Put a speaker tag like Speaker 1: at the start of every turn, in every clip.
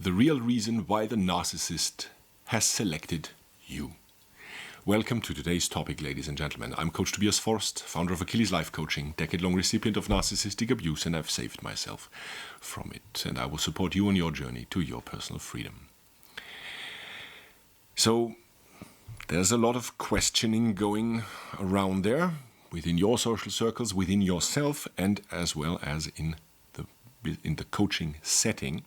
Speaker 1: the real reason why the narcissist has selected you. Welcome to today's topic, ladies and gentlemen. I'm Coach Tobiasforst, founder of Achilleslifecoaching, decade-long recipient of narcissistic abuse, and I've saved myself from it. And I will support you on your journey to your personal freedom. So, there's a lot of questioning going around there, within your social circles, within yourself, and as well as in the coaching setting,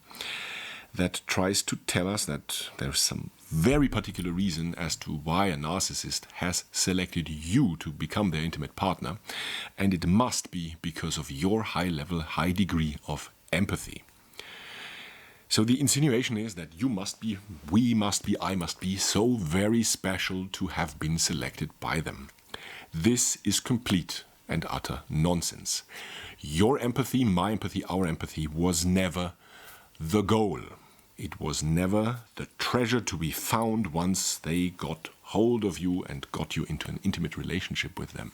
Speaker 1: that tries to tell us that there's some very particular reason as to why a narcissist has selected you to become their intimate partner, and it must be because of your high level, high degree of empathy. So the insinuation is that you must be, we must be, I must be so very special to have been selected by them. This is complete and utter nonsense. Your empathy, my empathy, our empathy was never the goal. It was never the treasure to be found once they got hold of you and got you into an intimate relationship with them.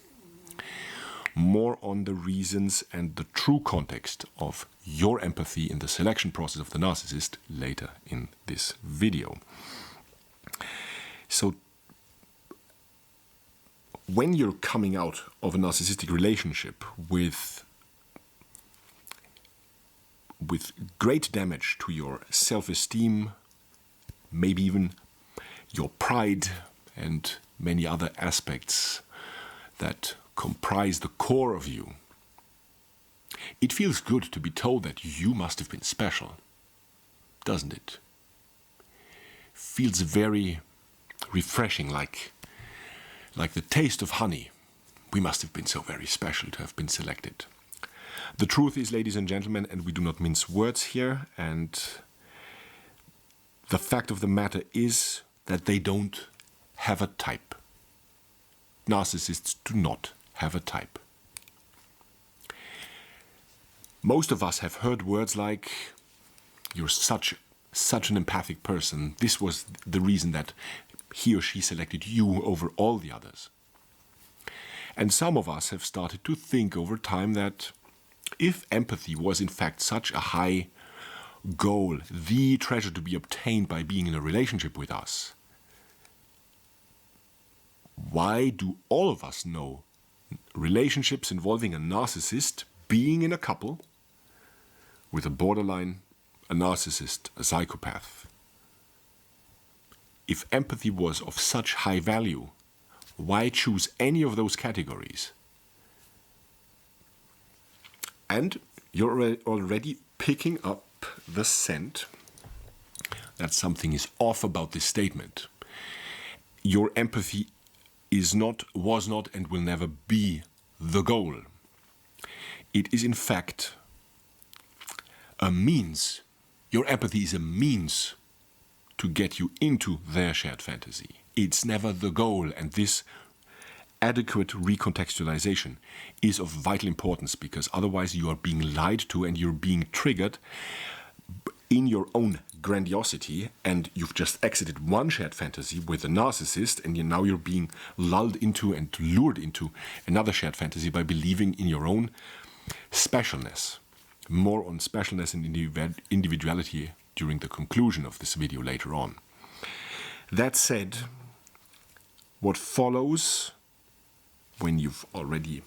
Speaker 1: More on the reasons and the true context of your empathy in the selection process of the narcissist later in this video. So, when you're coming out of a narcissistic relationship with great damage to your self-esteem, maybe even your pride and many other aspects that comprise the core of you, it feels good to be told that you must have been special, doesn't it? Feels very refreshing, like the taste of honey. We must have been so very special to have been selected. The truth is, ladies and gentlemen, and we do not mince words here, and the fact of the matter is that they don't have a type. Narcissists do not have a type. Most of us have heard words like, "You're such an empathic person. This was the reason that he or she selected you over all the others." And some of us have started to think over time that if empathy was in fact such a high goal, the treasure to be obtained by being in a relationship with us, why do all of us know relationships involving a narcissist being in a couple with a borderline, a narcissist, a psychopath? If empathy was of such high value, why choose any of those categories? And you're already picking up the scent that something is off about this statement. Your empathy is not, was not, and will never be the goal. It is in fact a means. Your empathy is a means to get you into their shared fantasy. It's never the goal, and this adequate recontextualization is of vital importance, because otherwise you are being lied to and you're being triggered in your own grandiosity, and you've just exited one shared fantasy with a narcissist, and now you're being lulled into and lured into another shared fantasy by believing in your own specialness. More on specialness and individuality during the conclusion of this video later on. That said, what follows when you've already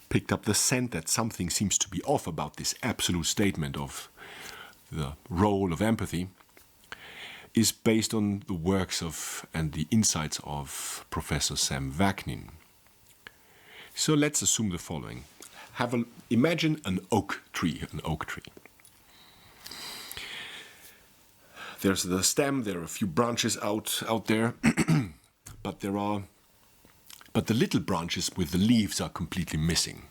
Speaker 1: picked up the scent that something seems to be off about this absolute statement of the role of empathy is based on the works of and the insights of Professor Sam Vaknin. So let's assume the following. Imagine an oak tree. There's the stem, there are a few branches out there, but the little branches with the leaves are completely missing.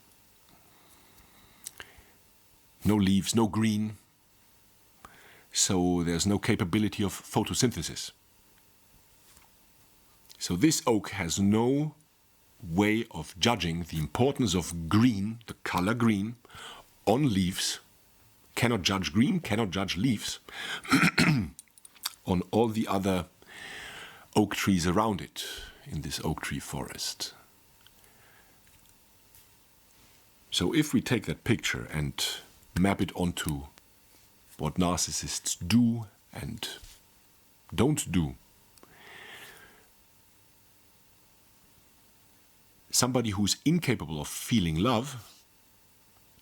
Speaker 1: No leaves, no green, so there's no capability of photosynthesis. So this oak has no way of judging the importance of green, the color green, on leaves, cannot judge green, cannot judge leaves, on all the other oak trees around it in this oak tree forest. So if we take that picture and map it onto what narcissists do and don't do. Somebody who's incapable of feeling love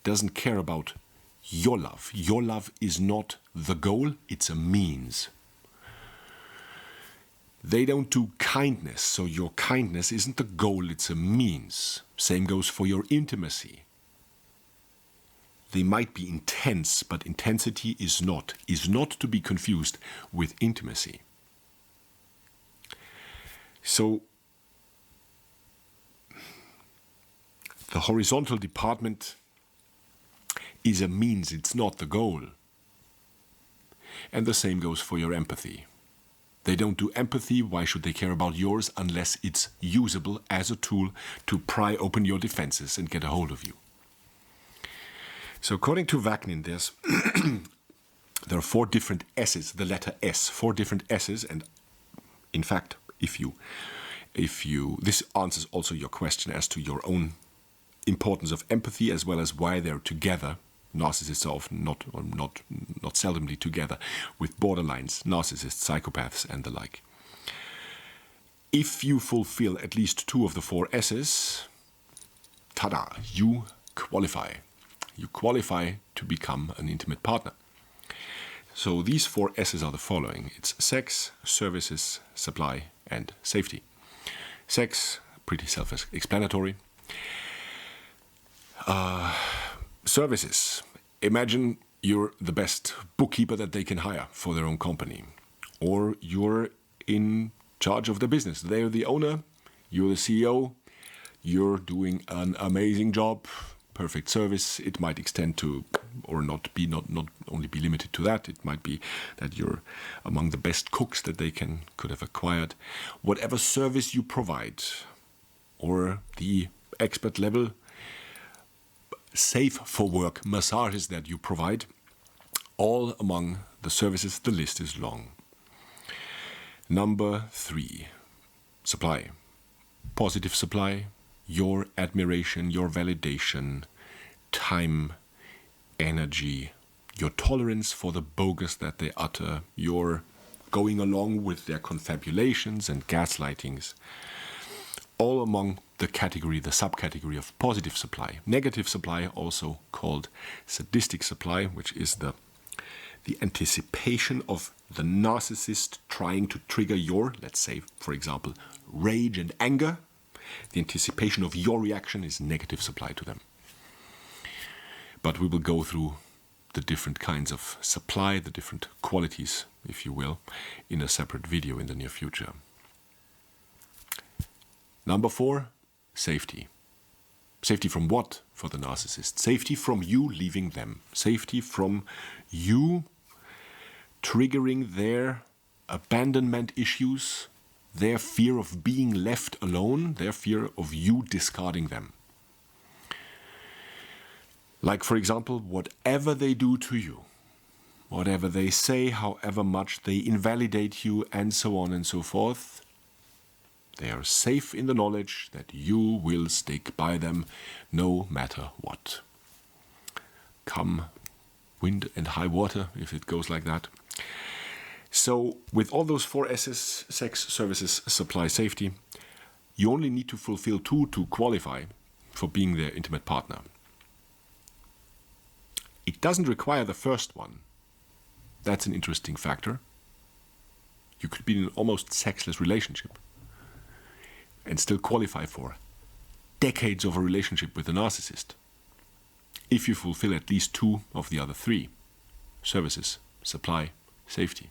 Speaker 1: doesn't care about your love. Your love is not the goal, it's a means. They don't do kindness, so your kindness isn't the goal, it's a means. Same goes for your intimacy. They might be intense, but intensity is not to be confused with intimacy. So, the horizontal department is a means, it's not the goal. And the same goes for your empathy. They don't do empathy, why should they care about yours unless it's usable as a tool to pry open your defenses and get a hold of you? So according to Wagner, there are 4 different S's, the letter S, 4 different S's, and in fact, if you, this answers also your question as to your own importance of empathy as well as why they're together. Narcissists are often not seldomly together with borderlines, narcissists, psychopaths, and the like. If you fulfill at least 2 of the 4 S's, tada, you qualify. You qualify to become an intimate partner. So these 4 S's are the following. It's sex, services, supply, and safety. Sex, pretty self-explanatory. Services. Imagine you're the best bookkeeper that they can hire for their own company. Or you're in charge of the business. They're the owner, you're the CEO, you're doing an amazing job, perfect service. It might extend to, or not only be limited to that. It might be that you're among the best cooks that they could have acquired. Whatever service you provide, or the expert level safe for work massages that you provide, all among the services, the list is long. Number 3, supply. Positive supply, your admiration, your validation, time, energy, your tolerance for the bogus that they utter, your going along with their confabulations and gaslightings, all among the category, the subcategory of positive supply. Negative supply, also called sadistic supply, which is the anticipation of the narcissist trying to trigger your, let's say, for example, rage and anger. The anticipation of your reaction is negative supply to them. But we will go through the different kinds of supply, the different qualities, if you will, in a separate video in the near future. Number 4, safety. Safety from what for the narcissist? Safety from you leaving them. Safety from you triggering their abandonment issues, their fear of being left alone, their fear of you discarding them. Like, for example, whatever they do to you, whatever they say, however much they invalidate you, and so on and so forth, they are safe in the knowledge that you will stick by them no matter what. Come wind and high water, if it goes like that. So with all those 4 S's, sex, services, supply, safety, you only need to fulfill 2 to qualify for being their intimate partner. It doesn't require the first one. That's an interesting factor. You could be in an almost sexless relationship and still qualify for decades of a relationship with a narcissist, if you fulfill at least 2 of the other 3, services, supply, safety.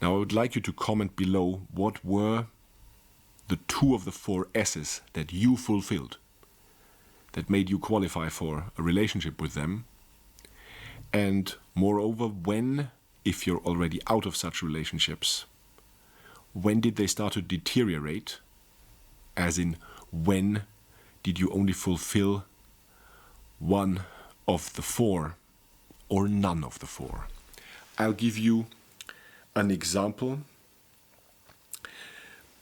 Speaker 1: Now I would like you to comment below what were the 2 of the 4 S's that you fulfilled, that made you qualify for a relationship with them, and moreover, when, if you're already out of such relationships, when did they start to deteriorate? As in, when did you only fulfill 1 of the 4 or none of the 4? I'll give you an example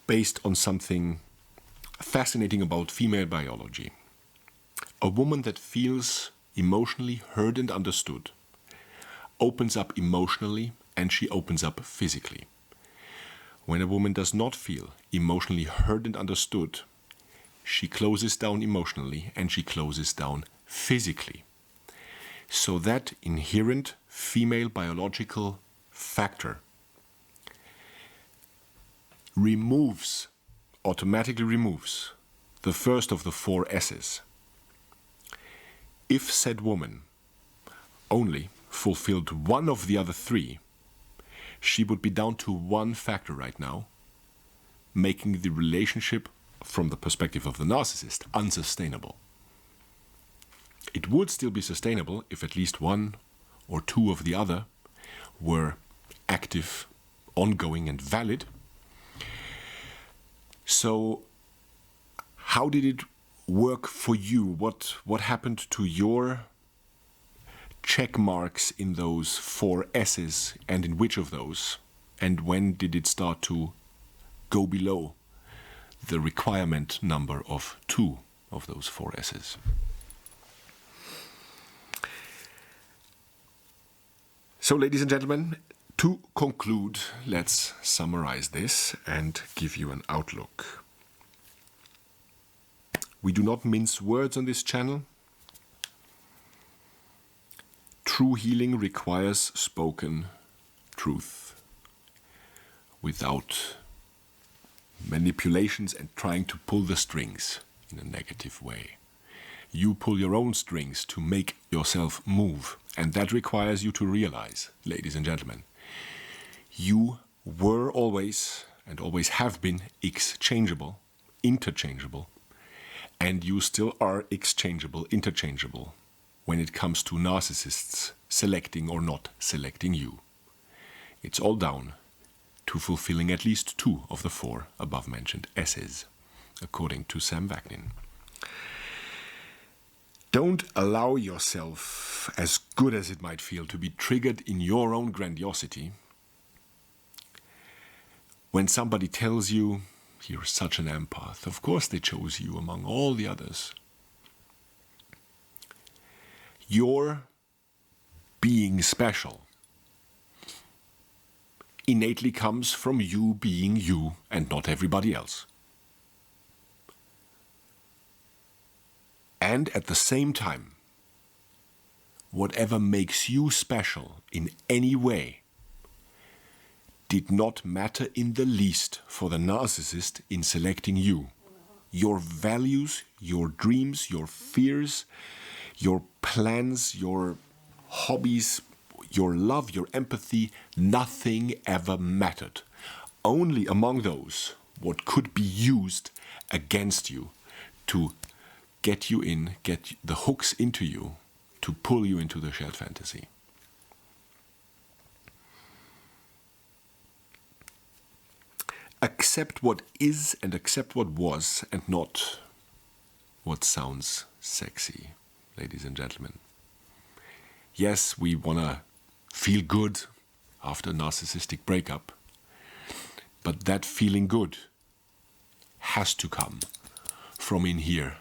Speaker 1: based on something fascinating about female biology. A woman that feels emotionally heard and understood opens up emotionally and she opens up physically. When a woman does not feel emotionally heard and understood, she closes down emotionally and she closes down physically. So that inherent female biological factor automatically removes the first of the 4 S's. If said woman only fulfilled one of the other 3, she would be down to 1 factor right now, making the relationship, from the perspective of the narcissist, unsustainable. It would still be sustainable if at least 1 or 2 of the other were active, ongoing, and valid. So, how did it work for you? What happened to your check marks in those 4 S's, and in which of those? And when did it start to go below the requirement number of 2 of those 4 S's? So, ladies and gentlemen, to conclude, let's summarize this and give you an outlook. We do not mince words on this channel. True healing requires spoken truth without manipulations and trying to pull the strings in a negative way. You pull your own strings to make yourself move, and that requires you to realize, ladies and gentlemen, you were always and always have been exchangeable, interchangeable, and you still are exchangeable, interchangeable when it comes to narcissists selecting or not selecting you. It's all down to fulfilling at least 2 of the 4 above-mentioned S's, according to Sam Vaknin. Don't allow yourself, as good as it might feel, to be triggered in your own grandiosity when somebody tells you, you're such an empath. Of course they chose you among all the others. Your being special innately comes from you being you and not everybody else. And at the same time, whatever makes you special in any way did not matter in the least for the narcissist in selecting you. Your values, your dreams, your fears, your plans, your hobbies, your love, your empathy, nothing ever mattered. Only among those, what could be used against you to get you in, get the hooks into you, to pull you into the shared fantasy. Accept what is and accept what was and not what sounds sexy, ladies and gentlemen. Yes, we want to feel good after a narcissistic breakup, but that feeling good has to come from in here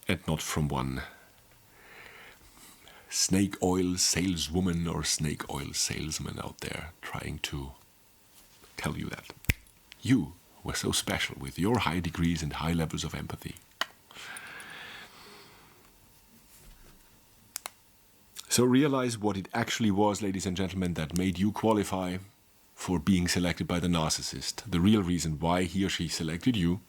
Speaker 1: and not from one snake oil saleswoman or snake oil salesman out there trying to tell you that you were so special with your high degrees and high levels of empathy. So realize what it actually was, ladies and gentlemen, that made you qualify for being selected by the narcissist. The real reason why he or she selected you,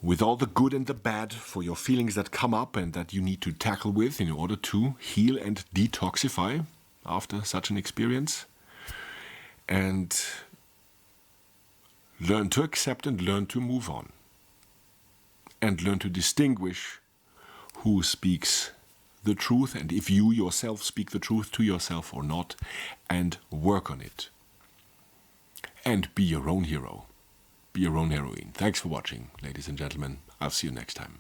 Speaker 1: with all the good and the bad for your feelings that come up and that you need to tackle with in order to heal and detoxify after such an experience. And learn to accept and learn to move on. And learn to distinguish who speaks the truth and if you yourself speak the truth to yourself or not, and work on it. And be your own hero. Be your own heroine. Thanks for watching, ladies and gentlemen. I'll see you next time.